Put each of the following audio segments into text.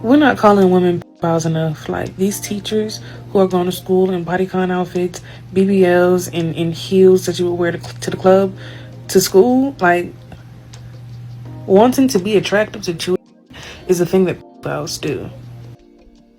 We're not calling women pals enough. Like, these teachers who are going to school in bodycon outfits, BBLs, and in heels that you would wear to the club, to school, like, wanting to be attractive to children is a thing that pals do.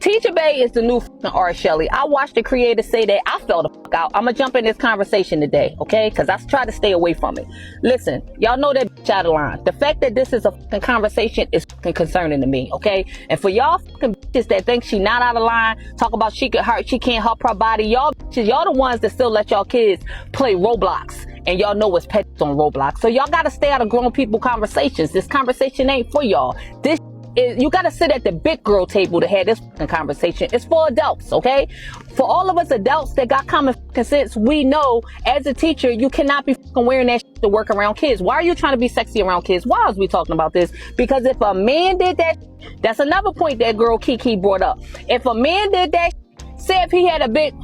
Teacher Bay is the new fucking R. Shelley. I watched the creator say that. I fell the fuck out. I'm gonna jump in this conversation today, okay? Because I try to stay away from it. Listen, y'all know that bitch out of line. The fact that this is a fucking conversation is fucking concerning to me, okay? And for y'all fucking bitches that think she not out of line, talk about she can't help her body. Y'all bitches, y'all the ones that still let y'all kids play Roblox. And y'all know what's petty on Roblox. So y'all gotta stay out of grown people conversations. This conversation ain't for y'all. This you gotta sit at the big girl table to have this conversation. It's for adults, okay? For all of us adults that got common sense, we know as a teacher, you cannot be wearing that shit to work around kids. Why are you trying to be sexy around kids? Why is we talking about this? Because if a man did that, that's another point that girl Kiki brought up. If a man did that, say if he had a big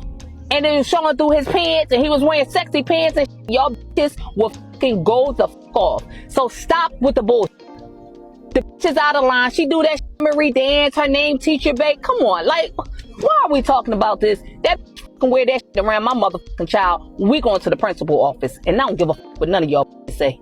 and then showing through his pants and he was wearing sexy pants and y'all bitches will fucking go the fuck off. So stop with the bullshit. The bitch is out of line. She do that Marie dance. Her name Teacher Bay. Come on, like, why are we talking about this? That bitch can wear that shit around my motherfucking child. We going to the principal office, and I don't give a fuck what none of y'all say.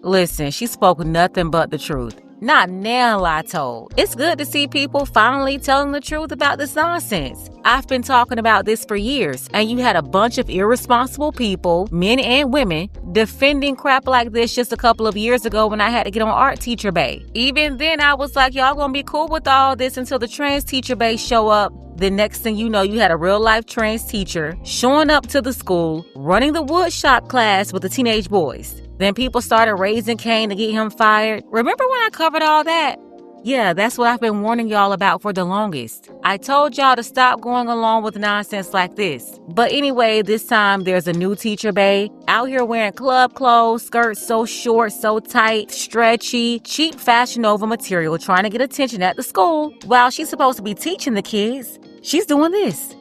Listen, she spoke nothing but the truth. Not now, I told. It's good to see people finally telling the truth about this nonsense. I've been talking about this for years, and you had a bunch of irresponsible people, men and women, defending crap like this just a couple of years ago when I had to get on Art Teacher Bay. Even then, I was like, y'all gonna be cool with all this until the trans Teacher Bay show up. The next thing you know, you had a real-life trans teacher showing up to the school, running the woodshop class with the teenage boys. Then people started raising Cain to get him fired. Remember when I covered all that? Yeah, that's what I've been warning y'all about for the longest. I told y'all to stop going along with nonsense like this. But anyway, this time there's a new Teacher Bay out here wearing club clothes, skirts so short, so tight, stretchy, cheap Fashion Nova material, trying to get attention at the school while she's supposed to be teaching the kids. She's doing this.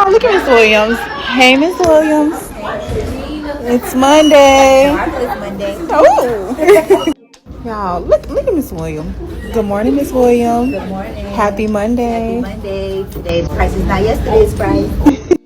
Oh, look at Miss Williams. Hey, Miss Williams. It's Monday. It's Monday. Oh. Y'all, look at Miss Williams. Good morning, Miss Williams. Good morning. Happy Monday. Happy Monday. Today's price is not yesterday's price.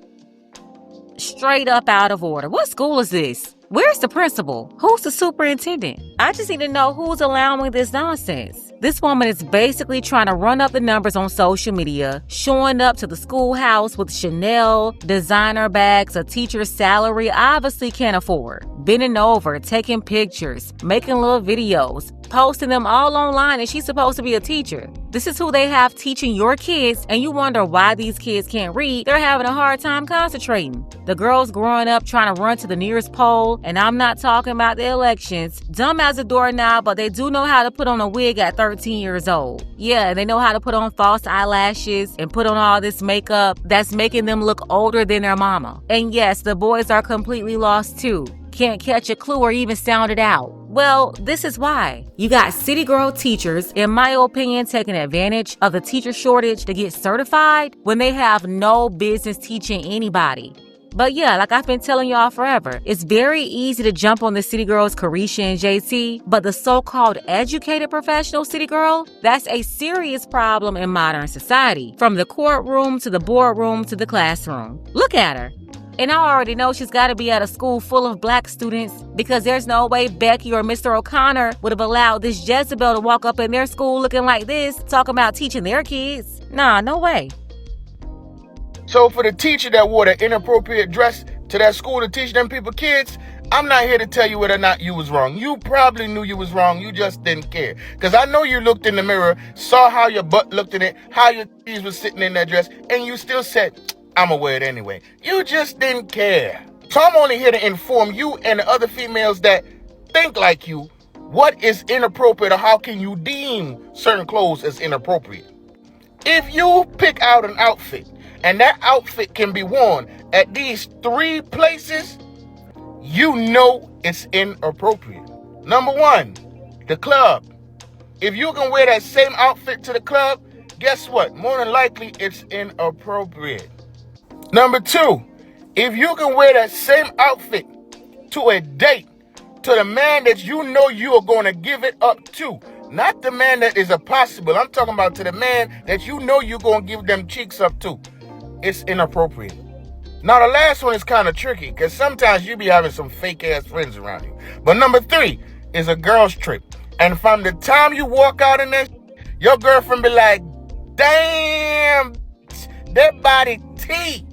Straight up out of order. What school is this? Where's the principal? Who's the superintendent? I just need to know who's allowing this nonsense. This woman is basically trying to run up the numbers on social media, showing up to the schoolhouse with Chanel, designer bags, a teacher's salary obviously can't afford, bending over, taking pictures, making little videos, posting them all online, and she's supposed to be a teacher. This is who they have teaching your kids, and you wonder why these kids can't read. They're having a hard time concentrating. The girls growing up trying to run to the nearest poll, and I'm not talking about the elections. Dumb as a doorknob, but they do know how to put on a wig at 13 years old. Yeah, they know how to put on false eyelashes and put on all this makeup that's making them look older than their mama. And yes, the boys are completely lost too. Can't catch a clue or even sound it out. Well, this is why. You got city girl teachers, in my opinion, taking advantage of the teacher shortage to get certified when they have no business teaching anybody. But yeah, like I've been telling y'all forever, it's very easy to jump on the city girls Carisha and JC, but the so-called educated professional city girl, that's a serious problem in modern society. From the courtroom to the boardroom to the classroom. Look at her. And I already know she's got to be at a school full of black students because there's no way Becky or Mr. O'Connor would have allowed this Jezebel to walk up in their school looking like this, talking about teaching their kids. Nah, no way. So for the teacher that wore the inappropriate dress to that school to teach them people kids, I'm not here to tell you whether or not you was wrong. You probably knew you was wrong. You just didn't care. Because I know you looked in the mirror, saw how your butt looked in it, how your titties was sitting in that dress, and you still said, I'm gonna wear it anyway. You just didn't care. So I'm only here to inform you and the other females that think like you what is inappropriate or how can you deem certain clothes as inappropriate. If you pick out an outfit and that outfit can be worn at these 3 places, you know it's inappropriate. Number 1, the club. If you can wear that same outfit to the club, guess what? More than likely it's inappropriate. Number 2, if you can wear that same outfit to a date, to the man that you know you are going to give it up to, Not the man that is a possible. I'm talking about to the man that you know you're going to give them cheeks up to. It's inappropriate. Now, the last one is kind of tricky because sometimes you be having some fake-ass friends around you. But number 3 is a girl's trip. And from the time you walk out in that, your girlfriend be like, damn, that body T.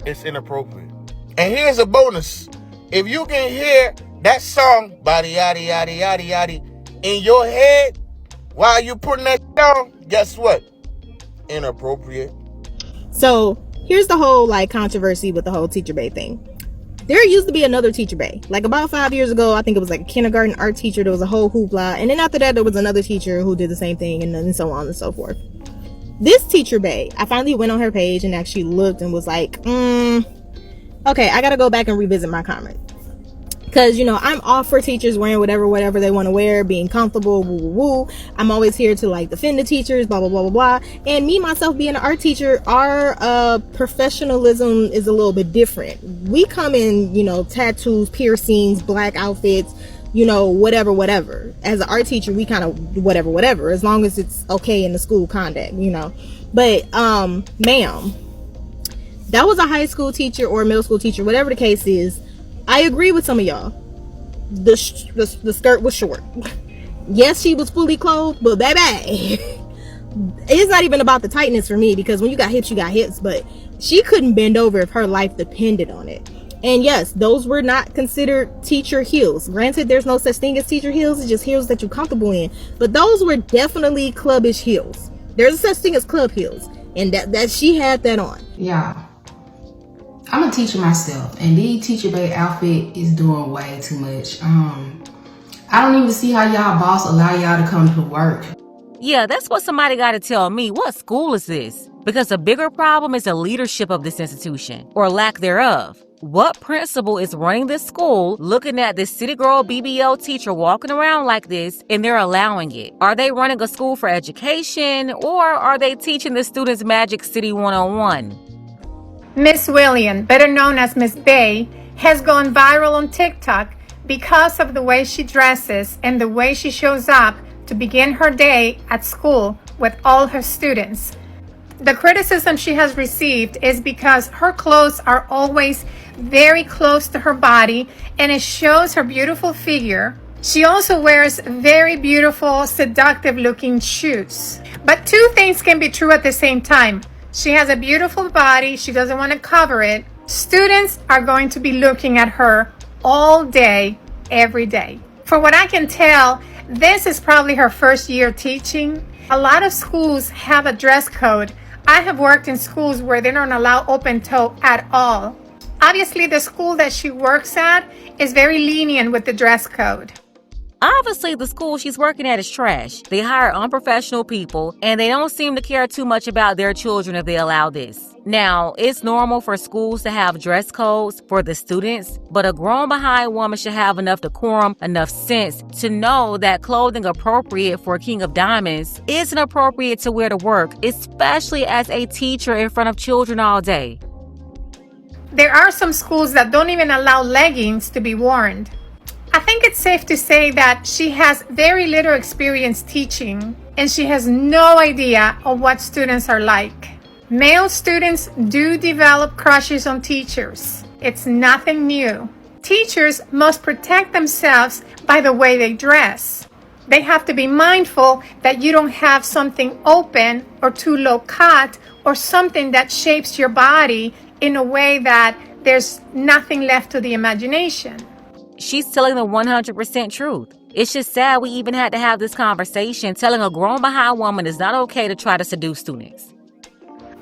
It's inappropriate. And here's a bonus. If you can hear that song, body yaddy yaddy yaddy yaddy, in your head while you putting that on, guess what? Inappropriate. So here's the whole like controversy with the whole teacher bay thing. There used to be another teacher bay. Like about 5 years ago, I think it was like a kindergarten art teacher. There was a whole hoopla. And then after that, there was another teacher who did the same thing, and then so on and so forth. This teacher bay, I finally went on her page and actually looked and was like, okay, I gotta go back and revisit my comment. Because, you know, I'm all for teachers wearing whatever they want to wear, being comfortable, woo, woo, woo. I'm always here to, like, defend the teachers, blah, blah, blah, blah, blah. And me, myself, being an art teacher, our professionalism is a little bit different. We come in, you know, tattoos, piercings, black outfits, you know, whatever. As an art teacher, we kind of whatever, as long as it's okay in the school conduct, you know. But, ma'am, that was a high school teacher or a middle school teacher, whatever the case is. I agree with some of y'all. The skirt was short. Yes, she was fully clothed, but baby, it's not even about the tightness for me, because when you got hips, you got hips. But she couldn't bend over if her life depended on it. And yes, those were not considered teacher heels. Granted, there's no such thing as teacher heels. It's just heels that you're comfortable in. But those were definitely clubbish heels. There's a such thing as club heels, and that she had that on. Yeah. I'm a teacher myself, and the teacher bay outfit is doing way too much. I don't even see how y'all boss allow y'all to come to work. Yeah, that's what somebody got to tell me. What school is this? Because the bigger problem is the leadership of this institution, or lack thereof. What principal is running this school, looking at this city girl BBL teacher walking around like this, and they're allowing it? Are they running a school for education, or are they teaching the students Magic City 101? Miss William, better known as Miss Bay, has gone viral on TikTok because of the way she dresses and the way she shows up to begin her day at school with all her students. The criticism she has received is because her clothes are always very close to her body and it shows her beautiful figure. She also wears very beautiful, seductive looking shoes. But two things can be true at the same time. She has a beautiful body. She doesn't want to cover it. Students are going to be looking at her all day, every day. For what I can tell, this is probably her first year teaching. A lot of schools have a dress code. I have worked in schools where they don't allow open toe at all. Obviously, the school that she works at is very lenient with the dress code. Obviously, the school she's working at is trash. They hire unprofessional people, and they don't seem to care too much about their children if they allow this. Now, it's normal for schools to have dress codes for the students, but a grown behind woman should have enough decorum, enough sense to know that clothing appropriate for a king of diamonds isn't appropriate to wear to work, especially as a teacher in front of children all day. There are some schools that don't even allow leggings to be worn. I think it's safe to say that she has very little experience teaching, and she has no idea of what students are like. Male students do develop crushes on teachers. It's nothing new. Teachers must protect themselves by the way they dress. They have to be mindful that you don't have something open or too low cut or something that shapes your body in a way that there's nothing left to the imagination. She's telling the 100% truth. It's just sad we even had to have this conversation, telling a grown behind woman it's not okay to try to seduce students.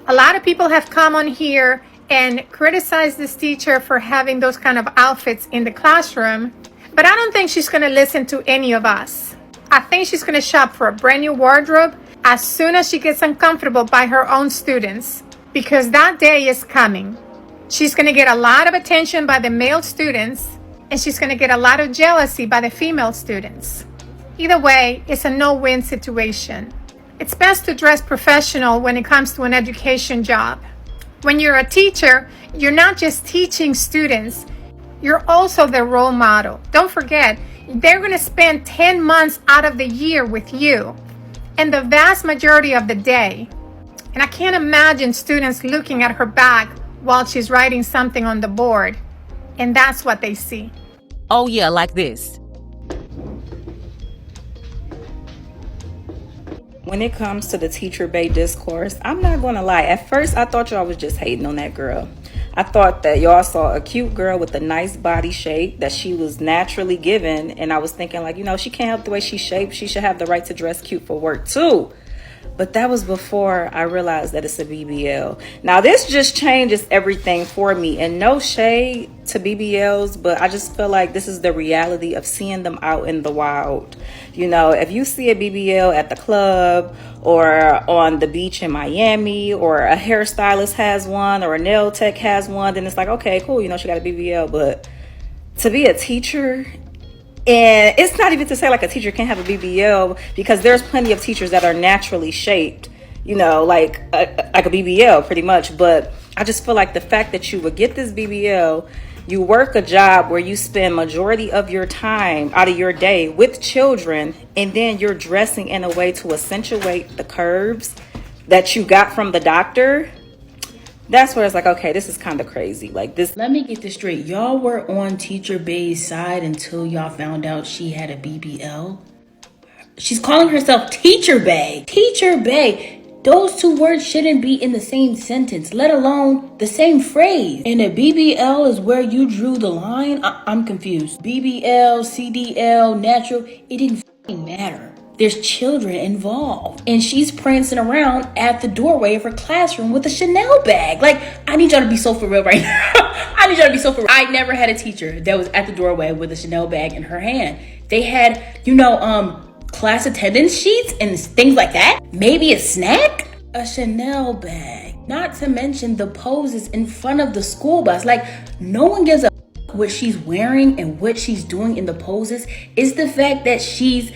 A lot of people have come on here and criticized this teacher for having those kind of outfits in the classroom, but I don't think she's going to listen to any of us. I think she's going to shop for a brand new wardrobe as soon as she gets uncomfortable by her own students, because that day is coming. She's going to get a lot of attention by the male students, and she's going to get a lot of jealousy by the female students. Either way, it's a no-win situation. It's best to dress professional when it comes to an education job. When you're a teacher, you're not just teaching students, you're also their role model. Don't forget, They're going to spend 10 months out of the year with you and the vast majority of the day. And I can't imagine students looking at her back while she's writing something on the board. And that's what they see. Oh yeah, like this. When it comes to the teacher bay discourse, I'm not gonna lie. At first, I thought y'all was just hating on that girl. I thought that y'all saw a cute girl with a nice body shape that she was naturally given, and I was thinking like, you know, she can't help the way she's shaped. She should have the right to dress cute for work too. But that was before I realized that it's a BBL. Now this just changes everything for me, and no shade to BBLs, but I just feel like this is the reality of seeing them out in the wild. You know, if you see a BBL at the club or on the beach in Miami, or a hairstylist has one or a nail tech has one, then it's like, okay, cool, you know, she got a BBL. But to be a teacher, and it's not even to say like a teacher can't have a BBL, because there's plenty of teachers that are naturally shaped, you know, like a BBL pretty much. But I just feel like the fact that you would get this BBL, you work a job where you spend majority of your time out of your day with children, and then you're dressing in a way to accentuate the curves that you got from the doctor. That's where it's like, okay, this is kind of crazy. Like this. Let me get this straight. Y'all were on Teacher Bay's side until y'all found out she had a BBL. She's calling herself Teacher Bay. Teacher Bay. Those two words shouldn't be in the same sentence, let alone the same phrase. And a BBL is where you drew the line? I'm confused. BBL, CDL, natural, it didn't matter. There's children involved. And she's prancing around at the doorway of her classroom with a Chanel bag. Like, I need y'all to be so for real right now. I need y'all to be so for real. I never had a teacher that was at the doorway with a Chanel bag in her hand. They had, you know, class attendance sheets and things like that. Maybe a snack? A Chanel bag. Not to mention the poses in front of the school bus. Like, no one gives a what she's wearing and what she's doing in the poses. Is the fact that she's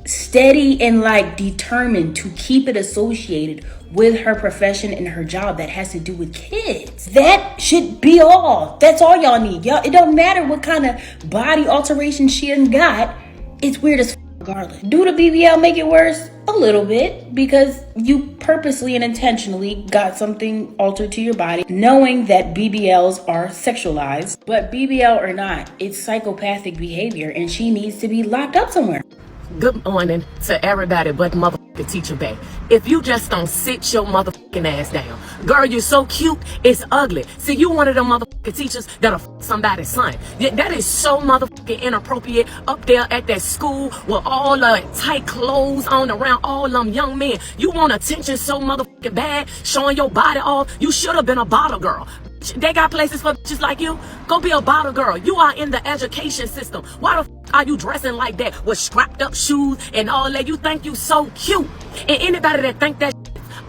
steady and like determined to keep it associated with her profession and her job that has to do with kids. That should be all. That's all y'all need. Y'all, it don't matter what kind of body alteration she done got. It's weird as regardless. Do the BBL make it worse? A little bit, because you purposely and intentionally got something altered to your body, knowing that BBLs are sexualized. But BBL or not, it's psychopathic behavior, and she needs to be locked up somewhere. Good morning to everybody but motherfucking Teacher Bay. If you just don't sit your motherfucking ass down. Girl, you're so cute, it's ugly. See, you one of them motherfucking teachers that'll somebody's son. That is so motherfucking inappropriate up there at that school with all the tight clothes on around all them young men. You want attention so motherfucking bad, showing your body off. You should have been a bottle girl. They got places for bitches like you. Go be a bottle girl. You are in the education system. Why the f are you dressing like that with strapped up shoes and all that? You think you so cute. And anybody that think that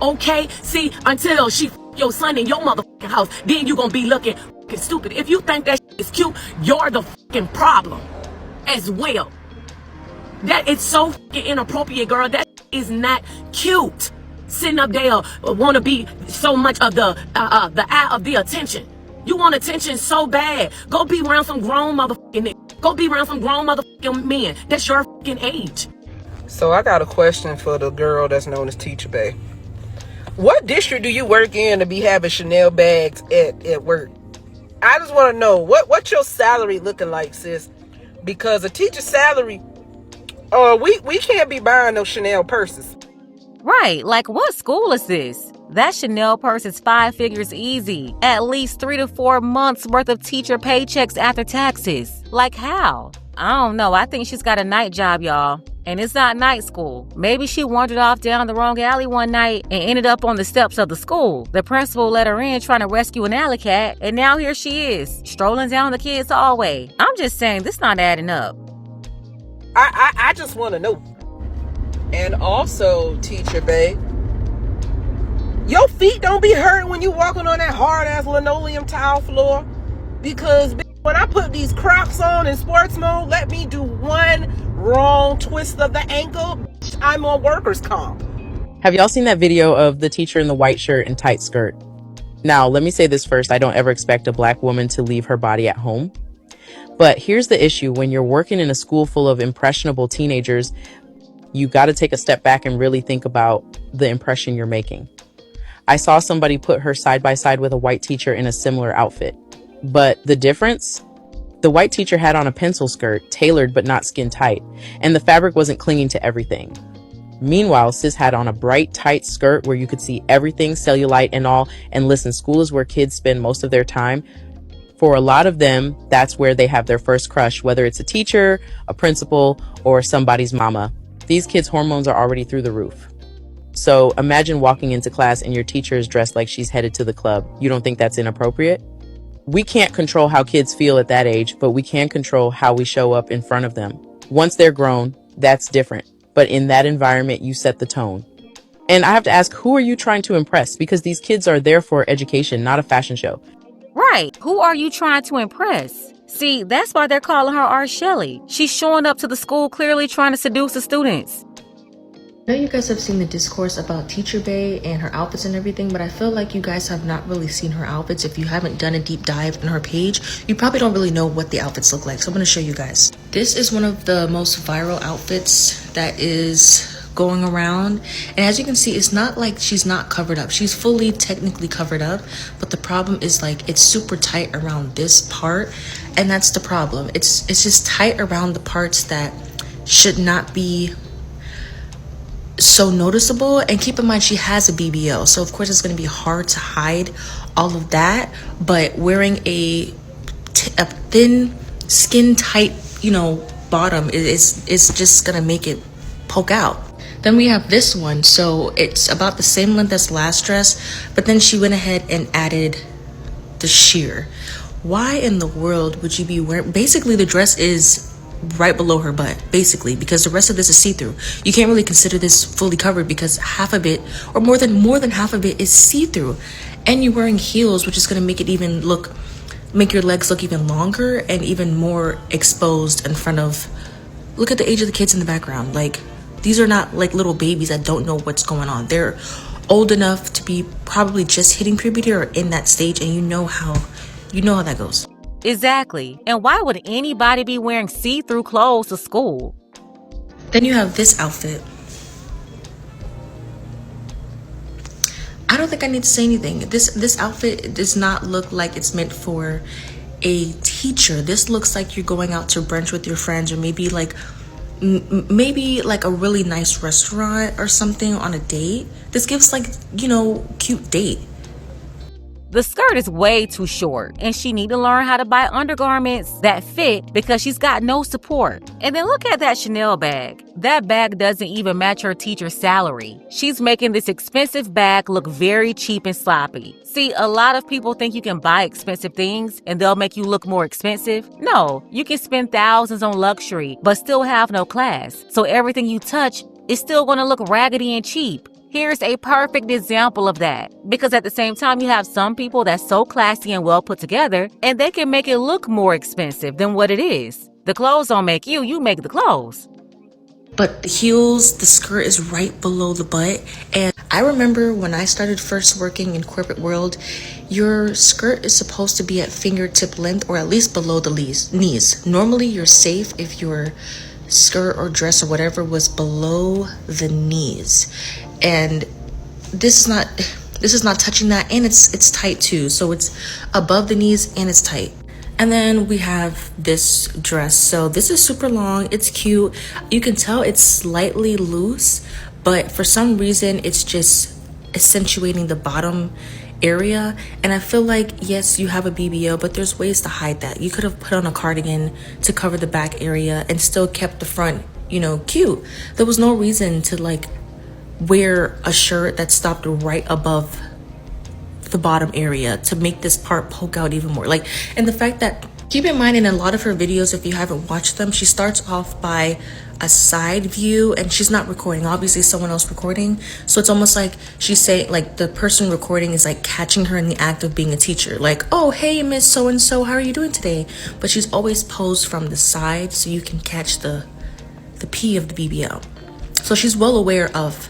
okay, see, until she f your son in your motherfucking house, then you gonna be looking f stupid. If you think that is cute, you're the fucking problem as well. That is so fucking inappropriate, girl. That is not cute. Sitting up there want to be so much of the eye of the attention. You want attention so bad. Go be around some grown motherfucking niggas. Go be around some grown motherfucking men. That's your fucking age. So I got a question for the girl that's known as Teacher Bay. What district do you work in to be having Chanel bags at work? I just want to know what's your salary looking like, sis? Because a teacher's salary, we can't be buying those Chanel purses. Right, like what school is this? That Chanel purse is 5 figures easy. At least 3 to 4 months worth of teacher paychecks after taxes. Like how? I don't know. I think she's got a night job, y'all. And it's not night school. Maybe she wandered off down the wrong alley one night and ended up on the steps of the school. The principal let her in trying to rescue an alley cat, and now here she is, strolling down the kids' hallway. I'm just saying, this not adding up. I just want to know. And also, Teacher Bay, your feet don't be hurt when you walking on that hard-ass linoleum tile floor. Because when I put these Crocs on in sports mode, let me do one wrong twist of the ankle, I'm on workers' comp. Have y'all seen that video of the teacher in the white shirt and tight skirt? Now, let me say this first. I don't ever expect a black woman to leave her body at home. But here's the issue: when you're working in a school full of impressionable teenagers, you got to take a step back and really think about the impression you're making. I saw somebody put her side by side with a white teacher in a similar outfit. But the difference? The white teacher had on a pencil skirt, tailored but not skin tight, and the fabric wasn't clinging to everything. Meanwhile, sis had on a bright, tight skirt where you could see everything, cellulite and all. And listen, school is where kids spend most of their time. For a lot of them, that's where they have their first crush, whether it's a teacher, a principal, or somebody's mama. These kids' hormones are already through the roof. So imagine walking into class and your teacher is dressed like she's headed to the club. You don't think that's inappropriate? We can't control how kids feel at that age, but we can control how we show up in front of them. Once they're grown, that's different. But in that environment, you set the tone. And I have to ask, who are you trying to impress? Because these kids are there for education, not a fashion show. Right. Who are you trying to impress? See, that's why they're calling her R. Shelley. She's showing up to the school clearly trying to seduce the students. I know you guys have seen the discourse about Teacher Bay and her outfits and everything, but I feel like you guys have not really seen her outfits. If you haven't done a deep dive on her page, you probably don't really know what the outfits look like. So I'm going to show you guys. This is one of the most viral outfits that is going around, and as you can see, it's not like she's not covered up. She's fully technically covered up, but the problem is like it's super tight around this part, and that's the problem. It's just tight around the parts that should not be so noticeable. And keep in mind, she has a BBL, so of course it's going to be hard to hide all of that, but wearing a thin skin tight, you know, bottom is just gonna make it poke out. Then we have this one, so it's about the same length as last dress, but then she went ahead and added the sheer. Why in the world would you be wearing, basically the dress is right below her butt, basically, because the rest of this is see-through. You can't really consider this fully covered because half of it, or more than half of it, is see-through. And you're wearing heels, which is going to make it even make your legs look even longer and even more exposed in front of, look at the age of the kids in the background. Like, these are not like little babies that don't know what's going on. They're old enough to be probably just hitting puberty or in that stage, and you know how that goes. Exactly. And why would anybody be wearing see-through clothes to school? Then you have this outfit. I don't think I need to say anything. This outfit does not look like it's meant for a teacher. This looks like you're going out to brunch with your friends, or maybe like a really nice restaurant or something on a date. This gives like, you know, cute date. The skirt is way too short, and she need to learn how to buy undergarments that fit because she's got no support. And then look at that Chanel bag. That bag doesn't even match her teacher's salary. She's making this expensive bag look very cheap and sloppy. See, a lot of people think you can buy expensive things and they'll make you look more expensive. No, you can spend thousands on luxury, but still have no class. So everything you touch is still gonna look raggedy and cheap. Here's a perfect example of that. Because at the same time, you have some people that's so classy and well put together, and they can make it look more expensive than what it is. The clothes don't make you, you make the clothes. But the heels, the skirt is right below the butt. And I remember when I started first working in corporate world, your skirt is supposed to be at fingertip length or at least below the knees. Normally you're safe if your skirt or dress or whatever was below the knees. And this is not touching that, and it's tight too. So it's above the knees and it's tight. And then we have this dress. So this is super long. It's cute. You can tell it's slightly loose, but for some reason it's just accentuating the bottom area. And I feel like, yes, you have a BBL, but there's ways to hide that. You could have put on a cardigan to cover the back area and still kept the front, you know, cute. There was no reason to like wear a shirt that stopped right above the bottom area to make this part poke out even more. Like, and the fact that, keep in mind, in a lot of her videos, if you haven't watched them, she starts off by a side view and she's not recording, obviously someone else recording. So it's almost like she's saying, like, the person recording is like catching her in the act of being a teacher, like, oh, hey, Miss So-and-so, how are you doing today? But she's always posed from the side so you can catch the P of the BBL. So she's well aware of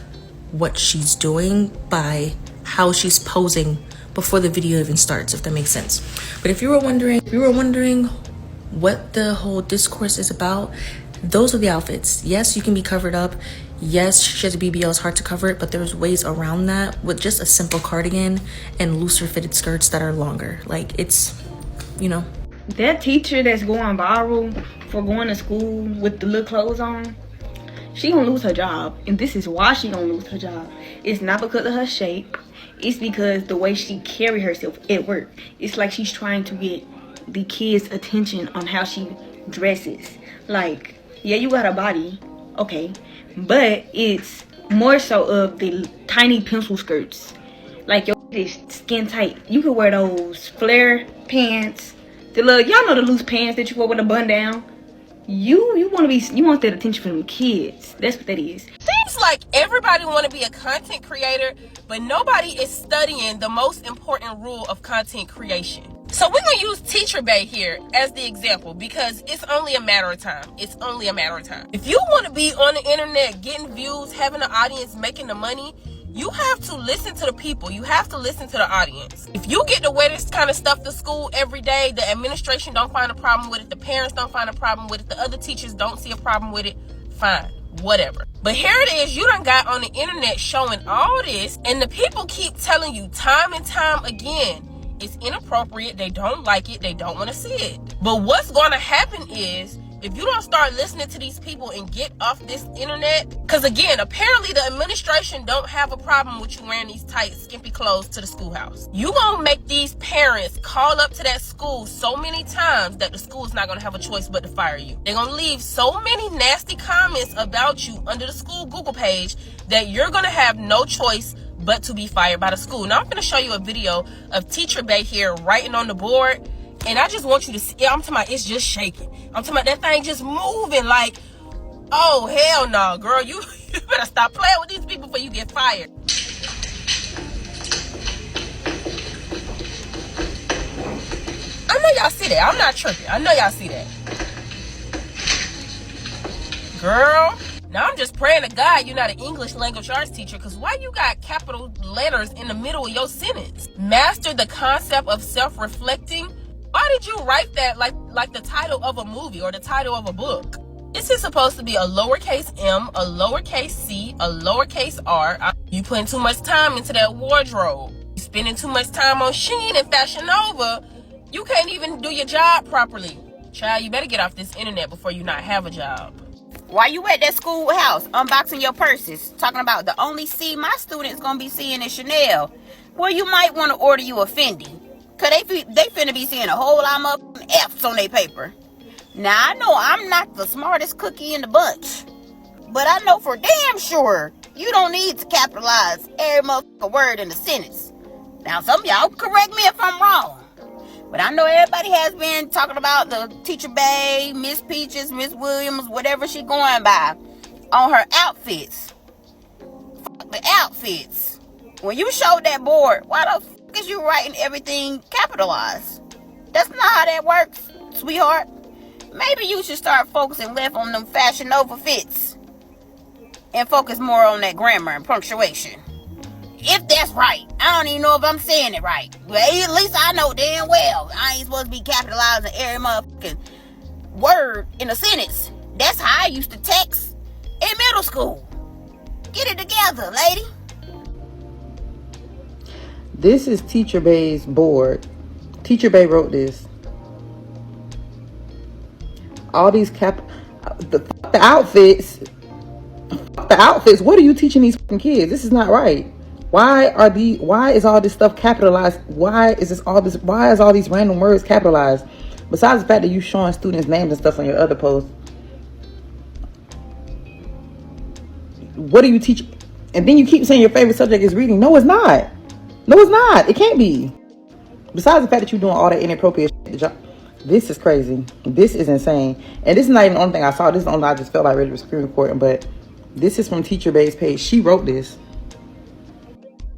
what she's doing by how she's posing before the video even starts, if that makes sense. But if you were wondering what the whole discourse is about, those are the outfits. Yes, you can be covered up. Yes, she has a BBL, it's hard to cover it, but there's ways around that with just a simple cardigan and looser fitted skirts that are longer. Like, it's, you know. That teacher that's going viral for going to school with the little clothes on, she gonna lose her job. And this is why she gonna lose her job. It's not because of her shape. It's because the way she carry herself at work. It's like she's trying to get the kids' attention on how she dresses. Like, yeah, you got a body, okay, but it's more so of the tiny pencil skirts. Like, your is skin tight. You could wear those flare pants, the little, y'all know the loose pants that you wear with a bun down. You want that attention from the kids. That's what that is. Seems like everybody want to be a content creator, but nobody is studying the most important rule of content creation. So we're going to use Teacher Bay here as the example because it's only a matter of time. It's only a matter of time. If you want to be on the internet, getting views, having an audience, making the money, you have to listen to the people. You have to listen to the audience. If you get to wear this kind of stuff to school every day, the administration don't find a problem with it, the parents don't find a problem with it, the other teachers don't see a problem with it, fine, whatever. But here it is, you done got on the internet showing all this, and the people keep telling you time and time again, it's inappropriate, they don't like it, they don't want to see it. But what's going to happen is, if you don't start listening to these people and get off this internet, because again, apparently the administration don't have a problem with you wearing these tight, skimpy clothes to the schoolhouse. You gonna make these parents call up to that school so many times that the school is not gonna have a choice but to fire you. They're gonna leave so many nasty comments about you under the school Google page that you're gonna have no choice but to be fired by the school. Now I'm gonna show you a video of Teacher Bay here writing on the board. And I just want you to see, I'm talking about it's just shaking. I'm talking about that thing just moving like, oh, hell no, girl. You better stop playing with these people before you get fired. I know y'all see that. I'm not tripping. I know y'all see that. Girl. Now I'm just praying to God you're not an English language arts teacher, because why you got capital letters in the middle of your sentence? Master the concept of self-reflecting. Why did you write that like the title of a movie or the title of a book? This is supposed to be a lowercase m, a lowercase c, a lowercase r. You putting too much time into that wardrobe. You spending too much time on Shein and Fashion Nova. You can't even do your job properly. Child, you better get off this internet before you not have a job. Why you at that schoolhouse unboxing your purses, talking about the only C my students gonna be seeing is Chanel? Well, you might want to order you a Fendi. Cause they finna be seeing a whole lot of F's on their paper. Now I know I'm not the smartest cookie in the bunch, but I know for damn sure you don't need to capitalize every motherfucking word in the sentence. Now some of y'all correct me if I'm wrong, but I know everybody has been talking about the Teacher Bay, Miss Peaches, Miss Williams, whatever she going by, on her outfits. Fuck the outfits. When you showed that board, why the fuck is you writing everything capitalized? That's not how that works, sweetheart. Maybe you should start focusing less on them Fashion Nova fits and focus more on that grammar and punctuation. If that's right. I don't even know if I'm saying it right, but at least I know damn well I ain't supposed to be capitalizing every motherfucking word in a sentence. That's how I used to text in middle school. Get it together, lady. This is Teacher Bay's board. Teacher Bay wrote this. All these the outfits. The outfits. What are you teaching these fucking kids? This is not right. Why is all this stuff capitalized? Why is all these random words capitalized? Besides the fact that you showing students' names and stuff on your other posts. What do you teach? And then you keep saying your favorite subject is reading. No, it's not. No, it's not. It can't be. Besides the fact that you're doing all that inappropriate shit. This is crazy. This is insane. And this is not even the only thing I saw. This is the only I just felt like ready to screen recording. But this is from Teacher Bay's page. She wrote this.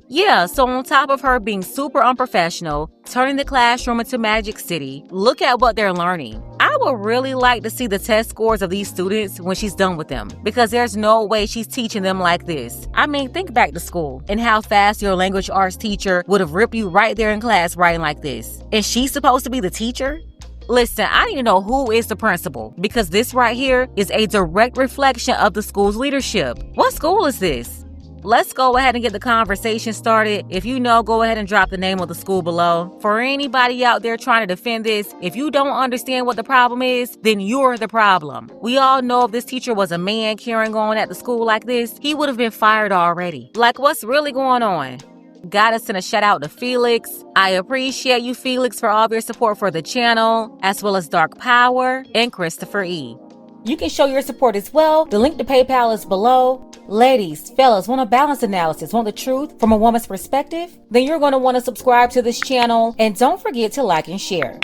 Yeah, so on top of her being super unprofessional, turning the classroom into Magic City, look at what they're learning. I would really like to see the test scores of these students when she's done with them, because there's no way she's teaching them like this. I mean, think back to school and how fast your language arts teacher would have ripped you right there in class writing like this. And she's supposed to be the teacher? Listen, I need to know who is the principal, because this right here is a direct reflection of the school's leadership. What school is this? Let's go ahead and get the conversation started. If you know, go ahead and drop the name of the school below. For anybody out there trying to defend this, if you don't understand what the problem is, then you're the problem. We all know if this teacher was a man carrying on at the school like this, he would have been fired already. Like, what's really going on? Gotta send a shout out to Felix. I appreciate you, Felix, for all of your support for the channel, as well as Dark Power and Christopher E. You can show your support as well. The link to PayPal is below. Ladies, fellas, want a balanced analysis, want the truth from a woman's perspective? Then you're going to want to subscribe to this channel, and don't forget to like and share.